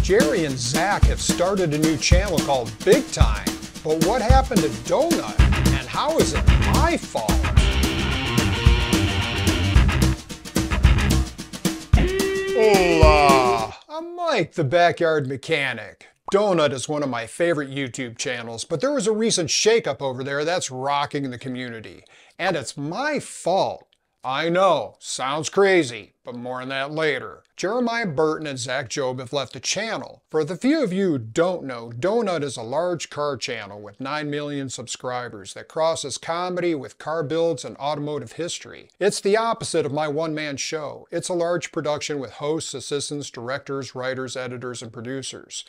Jerry and Zach have started a new channel called Big Time. But what happened to Donut? And how is it my fault? Hola! I'm Mike, the Backyard Mechanic. Donut is one of my favorite YouTube channels, but there was a recent shakeup over there that's rocking the community. And it's my fault. I know, sounds crazy, but more on that later. Jeremiah Burton and Zach Job have left the channel. For the few of you who don't know, Donut is a large car channel with 9 million subscribers that crosses comedy with car builds and automotive history. It's the opposite of my one-man show. It's a large production with hosts, assistants, directors, writers, editors, and producers.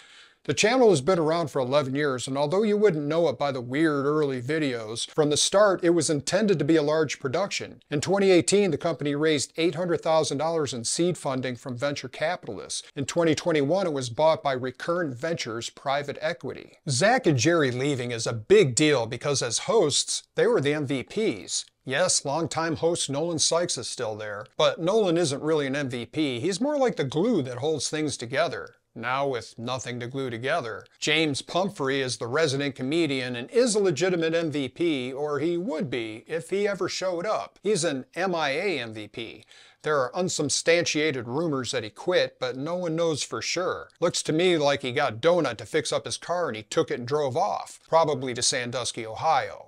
The channel has been around for 11 years, and although you wouldn't know it by the weird early videos, from the start it was intended to be a large production. In 2018, the company raised $800,000 in seed funding from venture capitalists. In 2021, it was bought by Recurrent Ventures private equity. Zach and Jerry leaving is a big deal because as hosts, they were the MVPs. Yes, longtime host Nolan Sykes is still there, but Nolan isn't really an MVP. He's more like the glue that holds things together. Now with nothing to glue together. James Pumphrey is the resident comedian and is a legitimate MVP, or he would be if he ever showed up. He's an MIA MVP. There are unsubstantiated rumors that he quit, but no one knows for sure. Looks to me like he got Donut to fix up his car and he took it and drove off, probably to Sandusky, Ohio.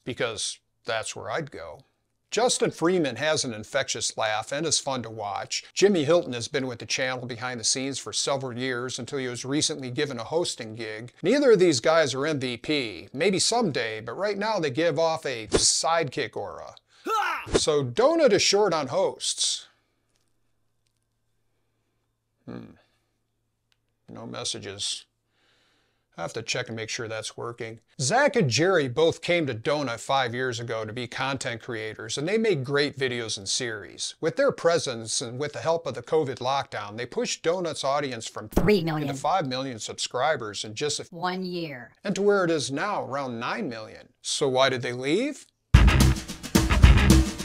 Because that's where I'd go. Justin Freeman has an infectious laugh and is fun to watch. Jimmy Hilton has been with the channel behind the scenes for several years until he was recently given a hosting gig. Neither of these guys are MVP. Maybe someday, but right now they give off a sidekick aura. So Donut is short on hosts. No messages. I have to check and make sure that's working. Zach and Jerry both came to Donut 5 years ago to be content creators, and they made great videos and series. With their presence and with the help of the COVID lockdown, they pushed Donut's audience from 3 million to 5 million subscribers in just 1 year. And to where it is now, around 9 million. So why did they leave?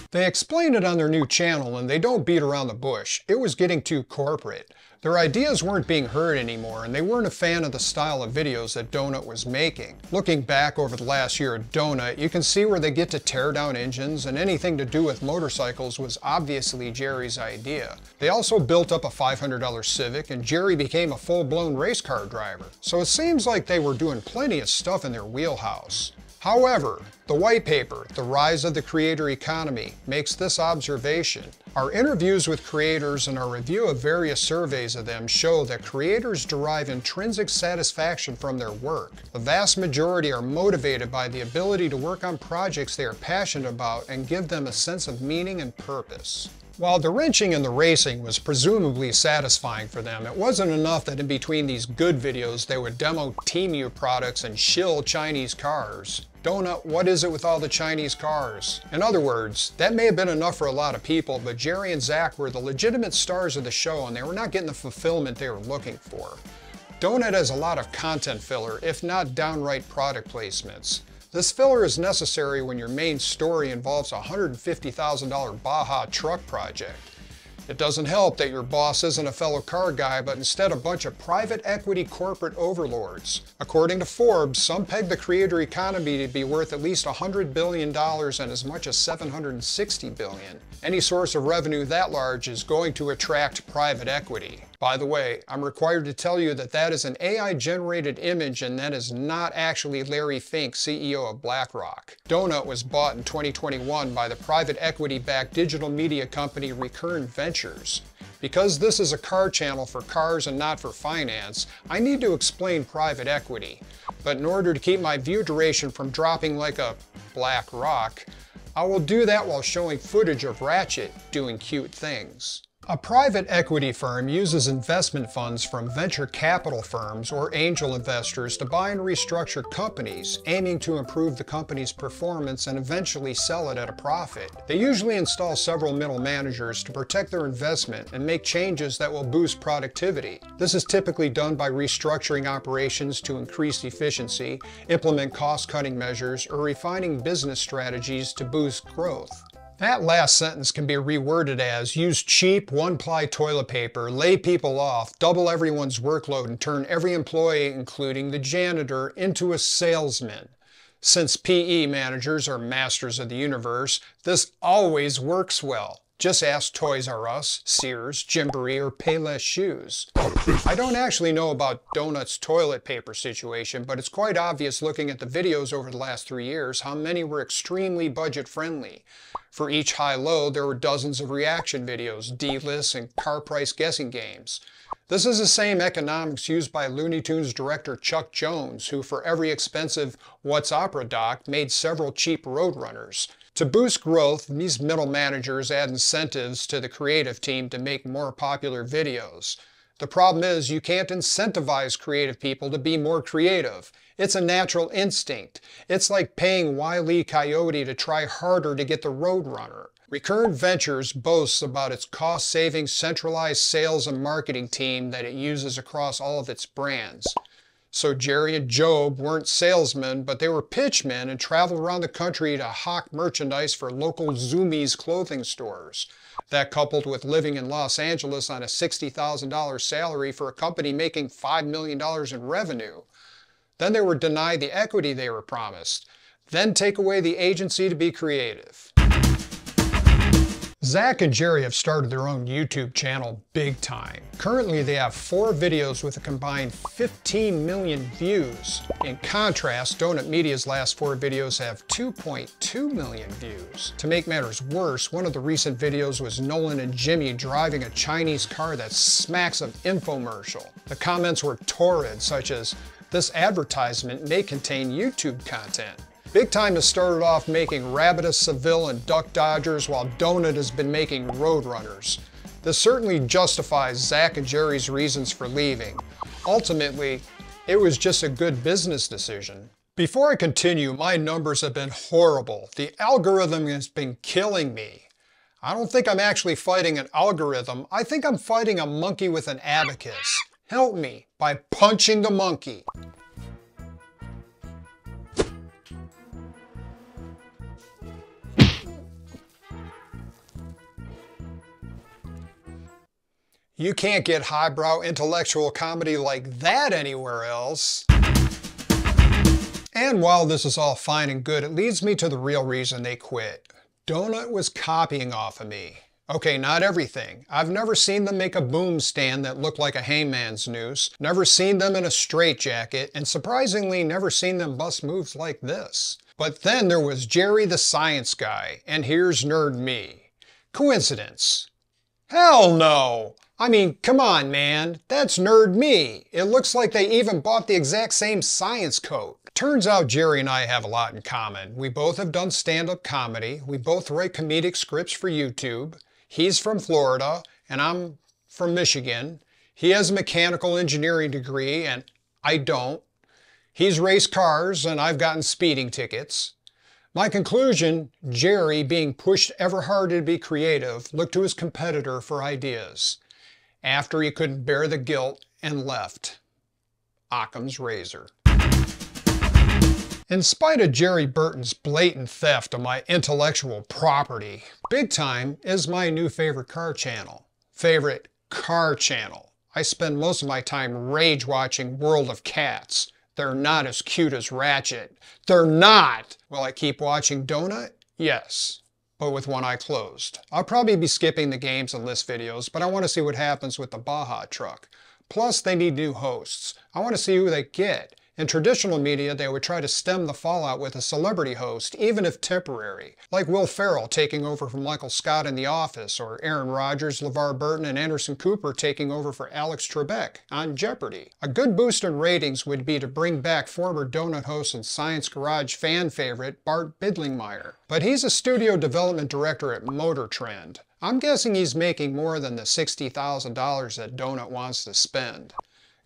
They explain it on their new channel and they don't beat around the bush. It was getting too corporate. Their ideas weren't being heard anymore and they weren't a fan of the style of videos that Donut was making. Looking back over the last year at Donut, you can see where they get to tear down engines, and anything to do with motorcycles was obviously Jerry's idea. They also built up a $500 Civic and Jerry became a full-blown race car driver. So it seems like they were doing plenty of stuff in their wheelhouse. However, the white paper, The Rise of the Creator Economy, makes this observation. Our interviews with creators and our review of various surveys of them show that creators derive intrinsic satisfaction from their work. The vast majority are motivated by the ability to work on projects they are passionate about and give them a sense of meaning and purpose. While the wrenching and the racing was presumably satisfying for them, it wasn't enough that in between these good videos they would demo Temu products and shill Chinese cars. Donut, what is it with all the Chinese cars? In other words, that may have been enough for a lot of people, but Jerry and Zach were the legitimate stars of the show and they were not getting the fulfillment they were looking for. Donut has a lot of content filler, if not downright product placements. This filler is necessary when your main story involves a $150,000 Baja truck project. It doesn't help that your boss isn't a fellow car guy, but instead a bunch of private equity corporate overlords. According to Forbes, some peg the creator economy to be worth at least $100 billion and as much as $760 billion. Any source of revenue that large is going to attract private equity. By the way, I'm required to tell you that that is an AI-generated image and that is not actually Larry Fink, CEO of BlackRock. Donut was bought in 2021 by the private equity-backed digital media company Recurrent Ventures. Because this is a car channel for cars and not for finance, I need to explain private equity. But in order to keep my view duration from dropping like a black rock, I will do that while showing footage of Ratchet doing cute things. A private equity firm uses investment funds from venture capital firms or angel investors to buy and restructure companies, aiming to improve the company's performance and eventually sell it at a profit. They usually install several middle managers to protect their investment and make changes that will boost productivity. This is typically done by restructuring operations to increase efficiency, implement cost-cutting measures, or refining business strategies to boost growth. That last sentence can be reworded as use cheap one-ply toilet paper, lay people off, double everyone's workload, and turn every employee, including the janitor, into a salesman. Since PE managers are masters of the universe, this always works well. Just ask Toys R Us, Sears, Gymboree, or Payless Shoes. I don't actually know about Donut's toilet paper situation, but it's quite obvious looking at the videos over the last 3 years how many were extremely budget-friendly. For each high-low, there were dozens of reaction videos, D-lists, and car price guessing games. This is the same economics used by Looney Tunes director Chuck Jones, who for every expensive What's Opera doc made several cheap Roadrunners. To boost growth, these middle managers add incentives to the creative team to make more popular videos. The problem is you can't incentivize creative people to be more creative. It's a natural instinct. It's like paying Wile E. Coyote to try harder to get the Roadrunner. Recurrent Ventures boasts about its cost-saving centralized sales and marketing team that it uses across all of its brands. So Jerry and Job weren't salesmen, but they were pitchmen and traveled around the country to hawk merchandise for local Zoomies clothing stores. That coupled with living in Los Angeles on a $60,000 salary for a company making $5 million in revenue. Then they were denied the equity they were promised. Then take away the agency to be creative. Zach and Jerry have started their own YouTube channel big time. Currently they have 4 videos with a combined 15 million views. In contrast, Donut Media's last 4 videos have 2.2 million views. To make matters worse, one of the recent videos was Nolan and Jimmy driving a Chinese car that smacks of infomercial. The comments were torrid, such as, "This advertisement may contain YouTube content." Big Time has started off making Rabbit Seville and Duck Dodgers while Donut has been making Roadrunners. This certainly justifies Zach and Jerry's reasons for leaving. Ultimately, it was just a good business decision. Before I continue, my numbers have been horrible. The algorithm has been killing me. I don't think I'm actually fighting an algorithm. I think I'm fighting a monkey with an abacus. Help me by punching the monkey. You can't get highbrow intellectual comedy like that anywhere else. And while this is all fine and good, it leads me to the real reason they quit. Donut was copying off of me. Okay, not everything. I've never seen them make a boom stand that looked like a hangman's noose, never seen them in a straitjacket, and surprisingly never seen them bust moves like this. But then there was Jerry the Science Guy, and here's Nerd Me. Coincidence? Hell no! I mean, come on, man. That's Nerd Me. It looks like they even bought the exact same science coat. Turns out Jerry and I have a lot in common. We both have done stand-up comedy. We both write comedic scripts for YouTube. He's from Florida, and I'm from Michigan. He has a mechanical engineering degree, and I don't. He's raced cars, and I've gotten speeding tickets. My conclusion, Jerry, being pushed ever harder to be creative, looked to his competitor for ideas. After he couldn't bear the guilt and left. Occam's razor. In spite of Jerry Burton's blatant theft of my intellectual property, Big Time is my new favorite car channel. Favorite car channel. I spend most of my time rage watching World of Cats. They're not as cute as Ratchet. They're not! Will I keep watching Donut? Yes. But with one eye closed. I'll probably be skipping the games and list videos, but I want to see what happens with the Baja truck. Plus, they need new hosts. I want to see who they get. In traditional media, they would try to stem the fallout with a celebrity host, even if temporary, like Will Ferrell taking over for Michael Scott in The Office, or Aaron Rodgers, LeVar Burton, and Anderson Cooper taking over for Alex Trebek on Jeopardy! A good boost in ratings would be to bring back former Donut host and Science Garage fan favorite Bart Bidlingmeyer. But he's a studio development director at Motor Trend. I'm guessing he's making more than the $60,000 that Donut wants to spend.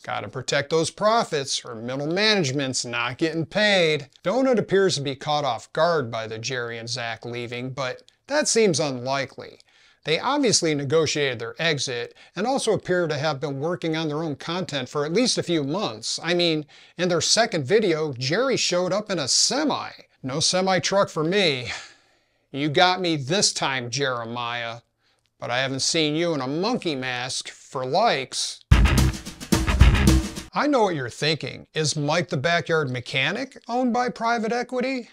Gotta protect those profits, or middle management's not getting paid. Donut appears to be caught off guard by the Jerry and Zach leaving, but that seems unlikely. They obviously negotiated their exit, and also appear to have been working on their own content for at least a few months. I mean, in their second video, Jerry showed up in a semi. No semi-truck for me. You got me this time, Jeremiah. But I haven't seen you in a monkey mask for likes. I know what you're thinking. Is Mike the Backyard Mechanic owned by private equity?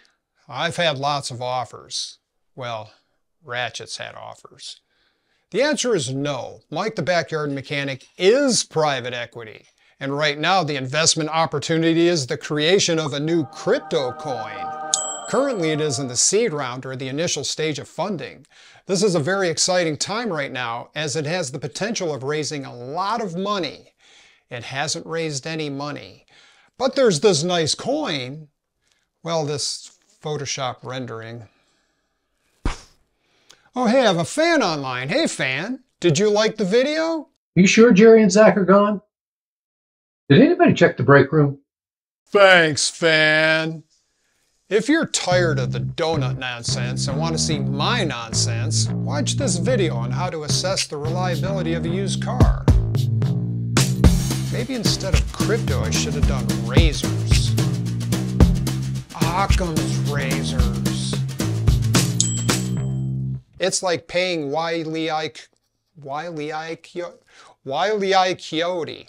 I've had lots of offers. Well, Ratchet's had offers. The answer is no. Mike the Backyard Mechanic is private equity. And right now the investment opportunity is the creation of a new crypto coin. Currently it is in the seed round or the initial stage of funding. This is a very exciting time right now as it has the potential of raising a lot of money. It hasn't raised any money. But there's this nice coin. Well, this Photoshop rendering. Oh, hey, I have a fan online. Hey, fan, did you like the video? You sure Jerry and Zach are gone? Did anybody check the break room? Thanks, fan. If you're tired of the donut nonsense and want to see my nonsense, watch this video on how to assess the reliability of a used car. Maybe instead of crypto, I should have done razors. Occam's razors. It's like paying Wile E. Coyote.